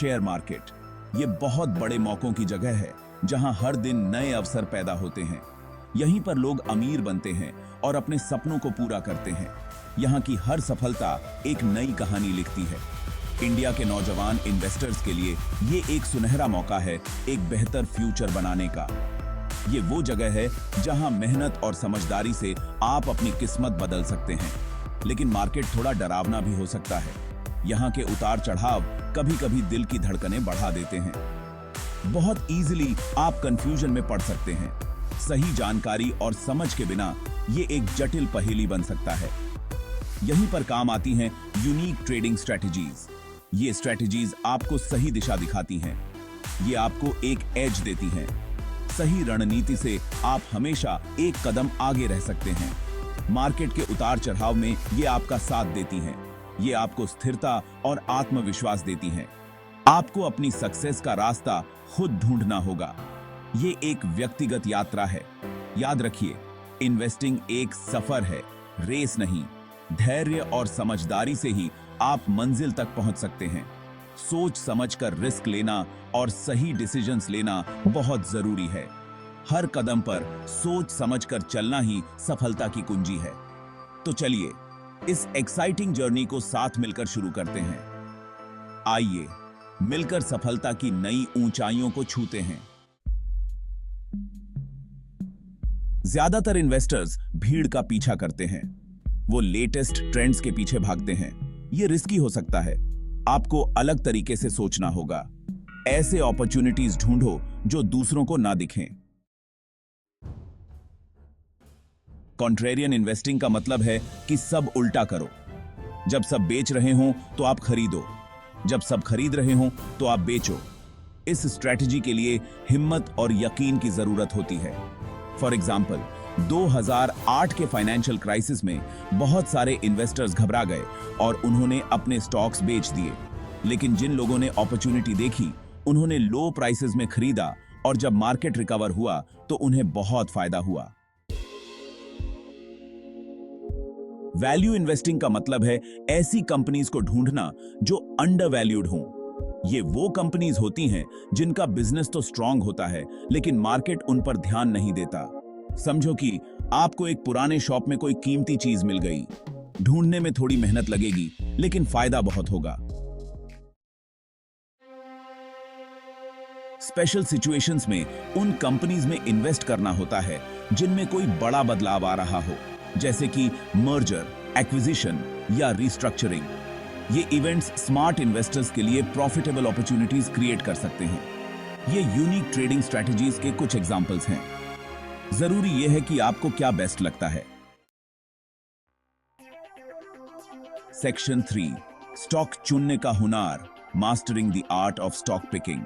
Share market ये बहुत बड़े मौकों की जगह है जहां हर दिन नए अवसर पैदा होते हैं। यहीं पर लोग अमीर बनते हैं और अपने सपनों को पूरा करते हैं। यहाँ की हर सफलता एक नई कहानी लिखती है। इंडिया के नौजवान इन्वेस्टर्स के लिए ये एक सुनहरा मौका है एक बेहतर फ्यूचर बनाने का। ये वो जगह है जहां मेहनत और समझदारी से आप अपनी किस्मत बदल सकते हैं। लेकिन मार्केट थोड़ा डरावना भी हो सकता है। यहाँ के उतार चढ़ाव कभी-कभी दिल की धड़कनें बढ़ा देते हैं। बहुत इजीली आप कंफ्यूजन में पड़ सकते हैं। सही जानकारी और समझ के बिना ये एक जटिल पहेली बन सकता है। यहीं पर काम आती हैं यूनिक ट्रेडिंग स्ट्रेटजीज। ये स्ट्रेटजीज आपको सही दिशा दिखाती हैं। ये आपको एक एज देती हैं। सही रणनीति से आप हमेशा एक कदम आगे रह सकते हैं। मार्केट के उतार चढ़ाव में ये आपका साथ देती हैं। ये आपको स्थिरता और आत्मविश्वास देती हैं। आपको अपनी सक्सेस का रास्ता खुद ढूंढना होगा। ये एक व्यक्तिगत यात्रा है। याद रखिए, इन्वेस्टिंग एक सफर है, रेस नहीं। धैर्य और समझदारी से ही आप मंजिल तक पहुंच सकते हैं। सोच समझकर रिस्क लेना और सही डिसीजंस लेना बहुत जरूरी है। हर कदम पर सोच समझकर चलना ही सफलता की कुंजी है। तो चलिए इस एक्साइटिंग जर्नी को साथ मिलकर शुरू करते हैं। आइए मिलकर सफलता की नई ऊंचाइयों को छूते हैं। ज्यादातर इन्वेस्टर्स भीड़ का पीछा करते हैं। वो लेटेस्ट ट्रेंड्स के पीछे भागते हैं। ये रिस्की हो सकता है। आपको अलग तरीके से सोचना होगा। ऐसे अपॉर्चुनिटीज ढूंढो जो दूसरों को ना दिखें। कॉन्ट्रेरियन इन्वेस्टिंग का मतलब है कि सब उल्टा करो। जब सब बेच रहे हों तो आप खरीदो, जब सब खरीद रहे हों तो आप बेचो। इस स्ट्रेटजी के लिए हिम्मत और यकीन की जरूरत होती है। फॉर एग्जाम्पल, 2008 के फाइनेंशियल क्राइसिस में बहुत सारे इन्वेस्टर्स घबरा गए और उन्होंने अपने स्टॉक्स बेच दिए। लेकिन जिन लोगों ने अपॉर्चुनिटी देखी, उन्होंने लो प्राइसेस में खरीदा और जब मार्केट रिकवर हुआ तो उन्हें बहुत फायदा हुआ। वैल्यू इन्वेस्टिंग का मतलब है ऐसी कंपनीज को ढूंढना जो अंडरवैल्यूड हों। ये वो कंपनीज होती हैं जिनका बिजनेस तो स्ट्रांग होता है लेकिन मार्केट उन पर ध्यान नहीं देता। समझो कि आपको एक पुराने शॉप में कोई कीमती चीज मिल गई। ढूंढने में थोड़ी मेहनत लगेगी लेकिन फायदा बहुत होगा। स्पेशल सिचुएशंस में उन कंपनीज में इन्वेस्ट करना होता है जिनमें कोई बड़ा बदलाव आ रहा हो, जैसे कि मर्जर, एक्विजिशन या रिस्ट्रक्चरिंग। ये इवेंट्स स्मार्ट इन्वेस्टर्स के लिए प्रॉफिटेबल अपॉर्चुनिटीज क्रिएट कर सकते हैं। ये यूनिक ट्रेडिंग स्ट्रेटजीज के कुछ एग्जांपल्स हैं। जरूरी यह है कि आपको क्या बेस्ट लगता है। सेक्शन 3, स्टॉक चुनने का हुनर, mastering the art of stock picking.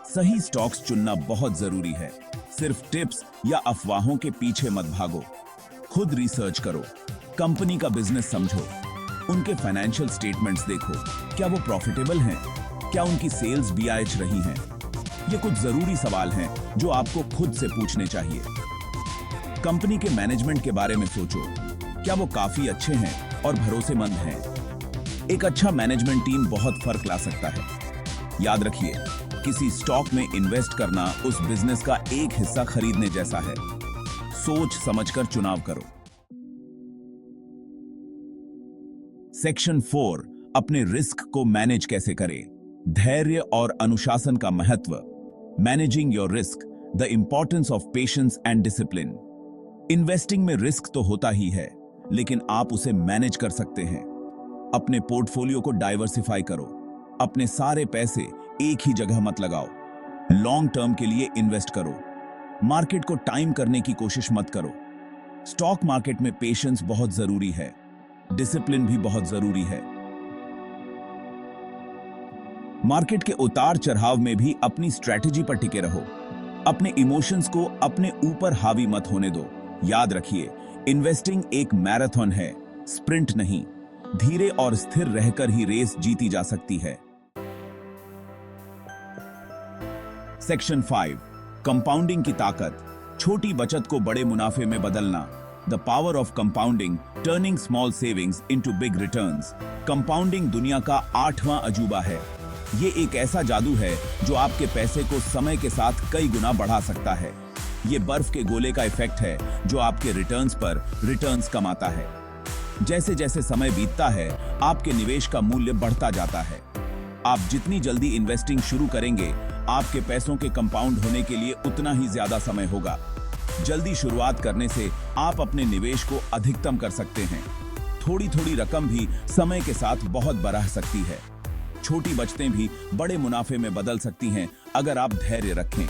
सही स्टॉक्स चुनना बहुत जरूरी है। सिर्फ टिप्स या अफवाहों के पीछे मत भागो। खुद रिसर्च करो, कंपनी का बिजनेस समझो, उनके फाइनेंशियल स्टेटमेंट्स देखो। क्या वो प्रॉफिटेबल हैं? क्या उनकी सेल्स बीआईएच रही हैं? ये कुछ जरूरी सवाल हैं जो आपको खुद से पूछने चाहिए। कंपनी के मैनेजमेंट के बारे में सोचो। क्या वो काफी अच्छे हैं और भरोसेमंद हैं? एक अच्छा मैनेजमेंट टीम बहुत फर्क ला सकता है। याद रखिए, किसी स्टॉक में इन्वेस्ट करना उस बिजनेस का एक हिस्सा खरीदने जैसा है। सोच समझकर चुनाव करो। सेक्शन 4, अपने रिस्क को मैनेज कैसे करें। धैर्य और अनुशासन का महत्व। Managing your risk, the importance of patience and discipline. Investing में रिस्क तो होता ही है, लेकिन आप उसे मैनेज कर सकते हैं। अपने पोर्टफोलियो को डाइवर्सिफाई करो। अपने सारे पैसे एक ही जगह मत लगाओ। लॉन्ग टर्म के लिए इन्वेस्ट करो। मार्केट को टाइम करने की कोशिश मत करो। स्टॉक मार्केट में पेशेंस बहुत जरूरी है। डिसिप्लिन भी बहुत जरूरी है। मार्केट के उतार चढ़ाव में भी अपनी स्ट्रेटजी पर टिके रहो। अपने इमोशंस को अपने ऊपर हावी मत होने दो। याद रखिए, इन्वेस्टिंग एक मैराथन है, स्प्रिंट नहीं। धीरे और स्थिर रहकर ही रेस जीती जा सकती है। सेक्शन 5, कंपाउंडिंग की ताकत। छोटी बचत को बड़े मुनाफे में बदलना। The power of compounding, turning small savings into big returns. Compounding दुनिया का 8वां अजूबा है। ये एक ऐसा जादू है जो आपके पैसे को समय के साथ कई गुना बढ़ा सकता है। ये बर्फ के गोले का इफेक्ट है जो आपके रिटर्न्स पर रिटर्न्स कमाता है। जैसे जैसे समय बीतता है, आपके निवेश का मूल्य बढ़ता जाता है। आप जितनी जल्दी इन्वेस्टिंग शुरू करेंगे, आपके पैसों के कंपाउंड होने के लिए उतना ही ज्यादा समय होगा। जल्दी शुरुआत करने से आप अपने निवेश को अधिकतम कर सकते हैं। थोड़ी थोड़ी रकम भी समय के साथ बहुत बढ़ सकती है। छोटी बचतें भी बड़े मुनाफे में बदल सकती हैं अगर आप धैर्य रखें।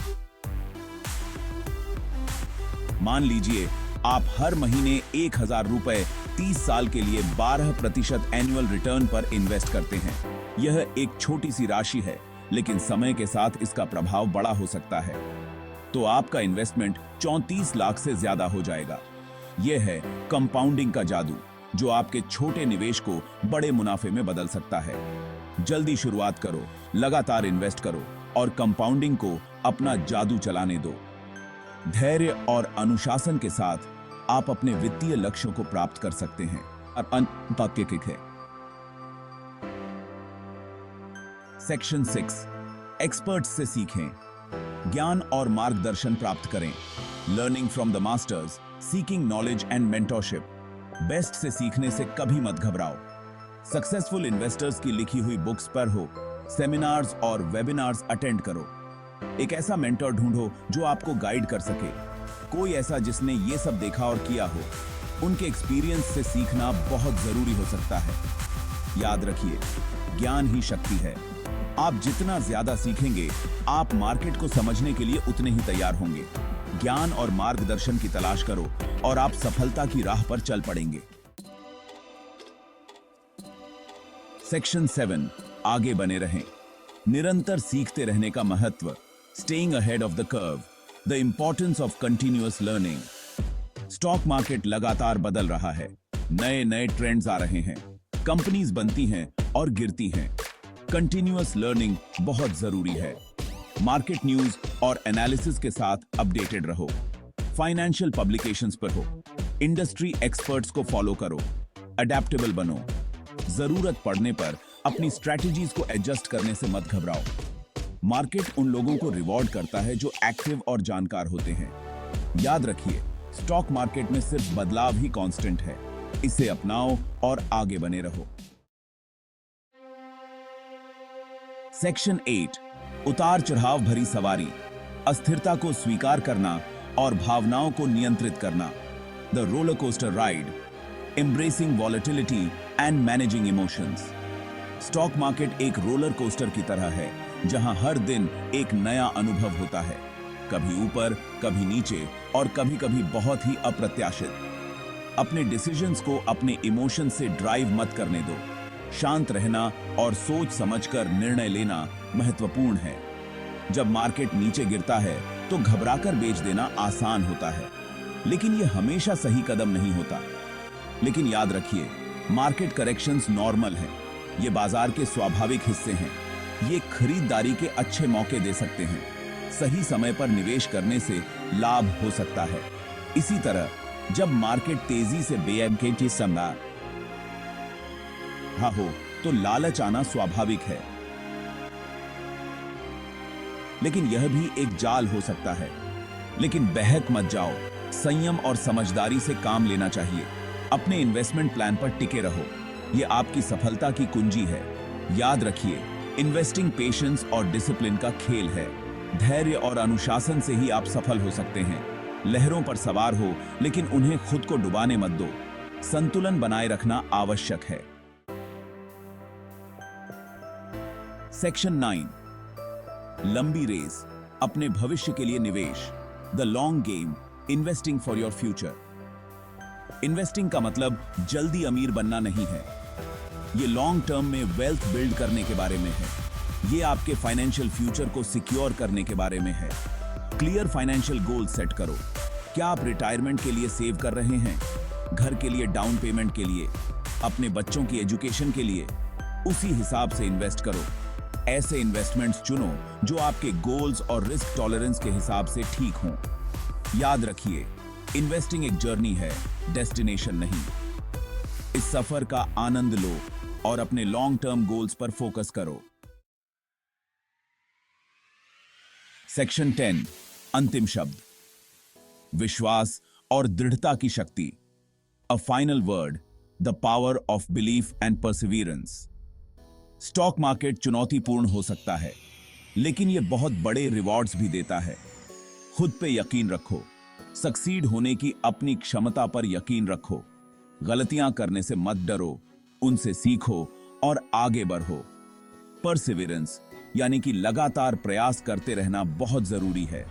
मान लीजिए आप हर महीने 1000 रुपए 30 साल के लिए 12% एनुअल रिटर्न पर इन्वेस्ट करते हैं। यह एक छोटी सी राशि है, लेकिन समय के साथ इसका प्रभाव बड़ा हो सकता है। तो आपका इन्वेस्टमेंट 34 लाख से ज्यादा हो जाएगा। यह है कंपाउंडिंग का जादू, जो आपके छोटे निवेश को बड़े मुनाफे में बदल सकता है। जल्दी शुरुआत करो, लगातार इन्वेस्ट करो और कंपाउंडिंग को अपना जादू चलाने दो। धैर्य और अनुशासन के साथ आप अपने वित्तीय लक्ष्यों को प्राप्त कर सकते हैं। और अंत है सेक्शन 6, एक्सपर्ट्स से सीखें, ज्ञान और मार्गदर्शन प्राप्त करें। Learning from the masters, seeking knowledge and mentorship. Best से सीखने से कभी मत घबराओ। सक्सेसफुल इन्वेस्टर्स की लिखी हुई बुक्स पढ़ो, सेमिनार्स और वेबिनार्स अटेंड करो। एक ऐसा मेंटर ढूंढो जो आपको गाइड कर सके, कोई ऐसा जिसने ये सब देखा और किया हो। उनके एक्सपीरियंस से सीखना बहुत जरूरी हो सकता है। याद रखिए, ज्ञान ही शक्ति है। आप जितना ज्यादा सीखेंगे, आप मार्केट को समझने के लिए उतने ही तैयार होंगे। ज्ञान और मार्गदर्शन की तलाश करो और आप सफलता की राह पर चल पड़ेंगे। सेक्शन 7, आगे बने रहें। निरंतर सीखते रहने का महत्व, staying ahead of the curve, the importance of continuous learning. Stock market लगातार बदल रहा है, नए नए ट्रेंड्स आ रहे हैं, कंपनीज बनती हैं और गिरती हैं। कंटिन्यूअस लर्निंग बहुत जरूरी है। मार्केट न्यूज और एनालिसिस के साथ अपडेटेड रहो। फाइनेंशियल पब्लिकेशंस पढ़ो, इंडस्ट्री एक्सपर्ट्स को फॉलो करो, अडेप्टेबल बनो। जरूरत पड़ने पर अपनी स्ट्रेटजीज को एडजस्ट करने से मत घबराओ। मार्केट उन लोगों को रिवॉर्ड करता है जो एक्टिव और जानकार होते हैं। याद रखिए, स्टॉक मार्केट में सिर्फ बदलाव ही कांस्टेंट है। इसे अपनाओ और आगे बने रहो। सेक्शन 8, उतार चढ़ाव भरी सवारी, अस्थिरता को स्वीकार करना और भावनाओं को नियंत्रित करना। The roller coaster ride, embracing volatility and managing emotions. Stock market एक रोलर कोस्टर की तरह है, जहां हर दिन एक नया अनुभव होता है। कभी ऊपर, कभी नीचे और कभी कभी बहुत ही अप्रत्याशित। अपने डिसीजंस को अपने इमोशन से ड्राइव मत करने दो। शांत रहना और सोच समझकर निर्णय लेना महत्वपूर्ण है। जब मार्केट नीचे गिरता है तो घबराकर बेच देना आसान होता है, लेकिन यह हमेशा सही कदम नहीं होता। लेकिन याद रखिए, मार्केट करेक्शंस नॉर्मल हैं। ये बाजार के स्वाभाविक हिस्से हैं। ये खरीदारी के अच्छे मौके दे सकते हैं। सही समय पर निवेश करने से लाभ हो सकता है। इसी तरह जब मार्केट तेजी से बेअंकेटी समय हो तो लालच आना स्वाभाविक है, लेकिन यह भी एक जाल हो सकता है। लेकिन बहक मत जाओ, संयम और समझदारी से काम लेना चाहिए। अपने इन्वेस्टमेंट प्लान पर टिके रहो, यह आपकी सफलता की कुंजी है। याद रखिए, इन्वेस्टिंग पेशेंस और डिसिप्लिन का खेल है। धैर्य और अनुशासन से ही आप सफल हो सकते हैं। लहरों पर सवार हो, लेकिन उन्हें खुद को डुबाने मत दो। संतुलन बनाए रखना आवश्यक है। सेक्शन 9, लंबी रेस, अपने भविष्य के लिए निवेश। The long game, investing for your future. Investing का मतलब जल्दी अमीर बनना नहीं है। ये लॉन्ग टर्म में वेल्थ बिल्ड करने के बारे में है। ये आपके फाइनेंशियल फ्यूचर को सिक्योर करने के बारे में है। क्लियर फाइनेंशियल गोल सेट करो। क्या आप रिटायरमेंट के लिए सेव कर रहे हैं? घर के लिए डाउन पेमेंट के लिए, अपने बच्चों की एजुकेशन के लिए? उसी हिसाब से इन्वेस्ट करो। ऐसे इन्वेस्टमेंट्स चुनो जो आपके गोल्स और रिस्क टॉलरेंस के हिसाब से ठीक हों। याद रखिए, इन्वेस्टिंग एक जर्नी है, डेस्टिनेशन नहीं। इस सफर का आनंद लो और अपने लॉन्ग टर्म गोल्स पर फोकस करो। सेक्शन 10 अंतिम शब्द, विश्वास और दृढ़ता की शक्ति। A final word, the power of belief and Perseverance. Stock market चुनौतीपूर्ण हो सकता है, लेकिन यह बहुत बड़े रिवॉर्ड्स भी देता है। खुद पे यकीन रखो, सक्सीड होने की अपनी क्षमता पर यकीन रखो, गलतियां करने से मत डरो, उनसे सीखो और आगे बढ़ो। परसिवियरेंस यानी कि लगातार प्रयास करते रहना बहुत जरूरी है।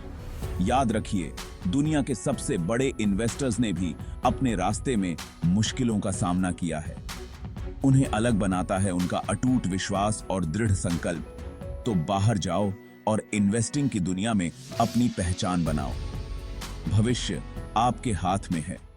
याद रखिए, दुनिया के सबसे बड़े इन्वेस्टर्स ने भी अपने रास्ते में मुश्किलों का सामना किया है। उन्हें अलग बनाता है उनका अटूट विश्वास और दृढ़ संकल्प। तो बाहर जाओ और इन्वेस्टिंग की दुनिया में अपनी पहचान बनाओ। भविष्य आपके हाथ में है।